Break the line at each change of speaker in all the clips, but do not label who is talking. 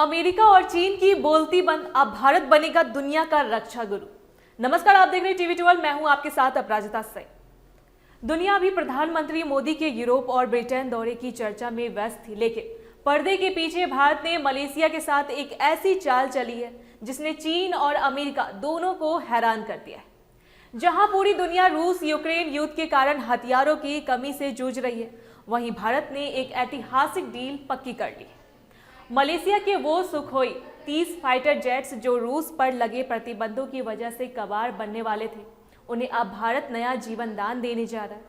America और चीन की बोलती बंद, अब भारत बनेगा दुनिया का रक्षा गुरु। नमस्कार, आप देख रहे हैं टीवी 12। मैं हूं आपके साथ अपराजिता सिंह। दुनिया अभी प्रधानमंत्री मोदी के यूरोप और ब्रिटेन दौरे की चर्चा में व्यस्त थी, लेकिन पर्दे के पीछे भारत ने मलेशिया के साथ एक ऐसी चाल चली है जिसने चीन और अमेरिका दोनों को हैरान कर दिया है। जहां पूरी दुनिया रूस यूक्रेन युद्ध के कारण हथियारों की कमी से जूझ रही है, वहीं भारत ने एक ऐतिहासिक डील पक्की कर ली। मलेशिया के वो सुखोई 30 फाइटर जेट्स जो रूस पर लगे प्रतिबंधों की वजह से कबाड़ बनने वाले थे, उन्हें अब भारत नया जीवन दान देने जा रहा है।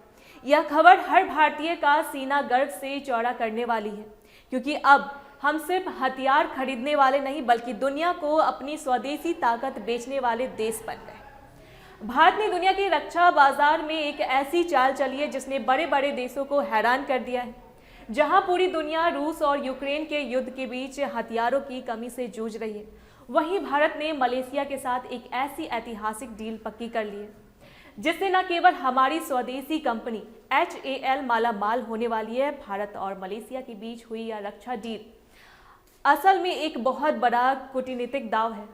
यह खबर हर भारतीय का सीना गर्व से चौड़ा करने वाली है, क्योंकि अब हम सिर्फ हथियार खरीदने वाले नहीं, बल्कि दुनिया को अपनी स्वदेशी ताकत बेचने वाले देश बन गए। भारत ने दुनिया के रक्षा बाजार में एक ऐसी चाल चली है जिसने बड़े बड़े देशों को हैरान कर दिया है। जहां पूरी दुनिया रूस और यूक्रेन के युद्ध के बीच हथियारों की कमी से जूझ रही है, वहीं भारत ने मलेशिया के साथ एक ऐसी ऐतिहासिक डील पक्की कर ली है जिससे न केवल हमारी स्वदेशी कंपनी HAL मालामाल होने वाली है। भारत और मलेशिया के बीच हुई यह रक्षा डील असल में एक बहुत बड़ा कूटनीतिक दाव है।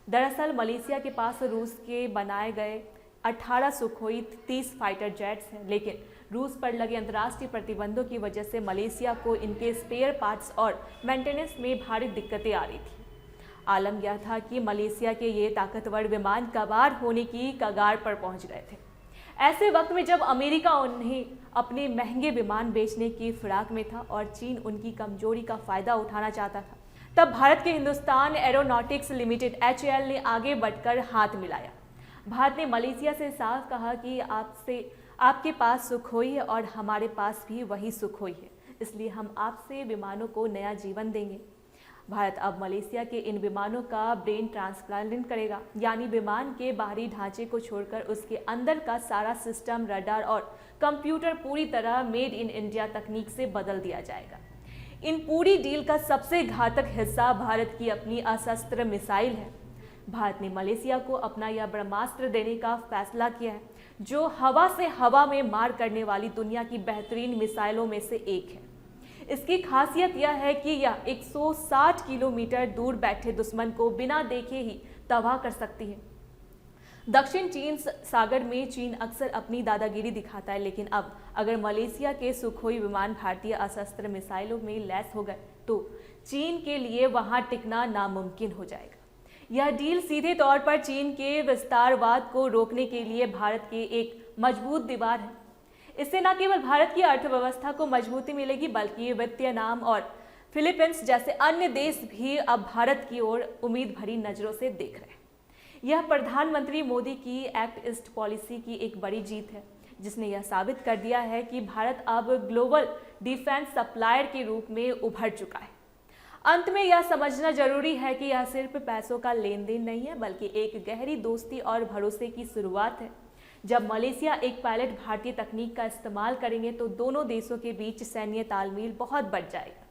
दरअसल मलेशिया के पास रूस के बनाए गए 18 सुखोई 30 फाइटर जेट्स हैं, लेकिन रूस पर लगे अंतर्राष्ट्रीय प्रतिबंधों की वजह से मलेशिया को इनके स्पेयर पार्ट्स और मेंटेनेंस में भारी दिक्कतें आ रही थी। आलम यह था कि मलेशिया के ये ताकतवर विमान कबाड़ होने की कगार पर पहुंच गए थे। ऐसे वक्त में जब अमेरिका उन्हें अपने महंगे विमान बेचने की फिराक में था और चीन उनकी कमजोरी का फायदा उठाना चाहता था, तब भारत के हिंदुस्तान एरोनॉटिक्स लिमिटेड HAL ने आगे बढ़कर हाथ मिलाया। भारत ने मलेशिया से साफ कहा कि आपके पास सुखोई है और हमारे पास भी वही सुखोई है, इसलिए हम आपसे विमानों को नया जीवन देंगे। भारत अब मलेशिया के इन विमानों का ब्रेन ट्रांसप्लांट करेगा, यानी विमान के बाहरी ढांचे को छोड़कर उसके अंदर का सारा सिस्टम, रडार और कंप्यूटर पूरी तरह मेड इन इंडिया तकनीक से बदल दिया जाएगा। इन पूरी डील का सबसे घातक हिस्सा भारत की अपनी असस्त्र मिसाइल है। भारत ने मलेशिया को अपना यह ब्रह्मास्त्र देने का फैसला किया है, जो हवा से हवा में मार करने वाली दुनिया की बेहतरीन मिसाइलों में से एक है। इसकी खासियत यह है कि यह 160 किलोमीटर दूर बैठे दुश्मन को बिना देखे ही तबाह कर सकती है। दक्षिण चीन सागर में चीन अक्सर अपनी दादागिरी दिखाता है, लेकिन अब अगर मलेशिया के सुखोई विमान भारतीय असस्त्र मिसाइलों में लैस हो गए तो चीन के लिए वहां टिकना नामुमकिन हो जाएगा। यह डील सीधे तौर पर चीन के विस्तारवाद को रोकने के लिए भारत के एक मजबूत दीवार है। इससे न केवल भारत की अर्थव्यवस्था को मजबूती मिलेगी, बल्कि वियतनाम और फिलीपींस जैसे अन्य देश भी अब भारत की ओर उम्मीद भरी नजरों से देख रहे हैं। यह प्रधानमंत्री मोदी की एक्ट ईस्ट पॉलिसी की एक बड़ी जीत है, जिसने यह साबित कर दिया है कि भारत अब ग्लोबल डिफेंस सप्लायर के रूप में उभर चुका है। अंत में यह समझना जरूरी है कि यह सिर्फ पैसों का लेन देन नहीं है, बल्कि एक गहरी दोस्ती और भरोसे की शुरुआत है। जब मलेशिया एक पायलट भारतीय तकनीक का इस्तेमाल करेंगे तो दोनों देशों के बीच सैन्य तालमेल बहुत बढ़ जाएगा।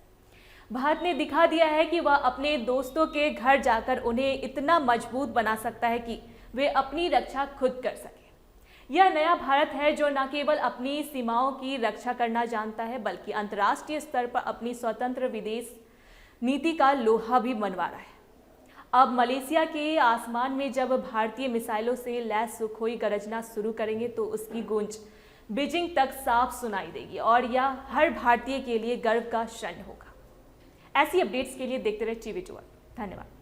भारत ने दिखा दिया है कि वह अपने दोस्तों के घर जाकर उन्हें इतना मजबूत बना सकता है कि वे अपनी रक्षा खुद कर सकें। यह नया भारत है जो न केवल अपनी सीमाओं की रक्षा करना जानता है, बल्कि अंतर्राष्ट्रीय स्तर पर अपनी स्वतंत्र विदेश नीति का लोहा भी मनवा रहा है। अब मलेशिया के आसमान में जब भारतीय मिसाइलों से लैस सुखोई गरजना शुरू करेंगे तो उसकी गूंज बीजिंग तक साफ सुनाई देगी और यह हर भारतीय के लिए गर्व का क्षण होगा। ऐसी अपडेट्स के लिए देखते रहे टीवी 12। धन्यवाद।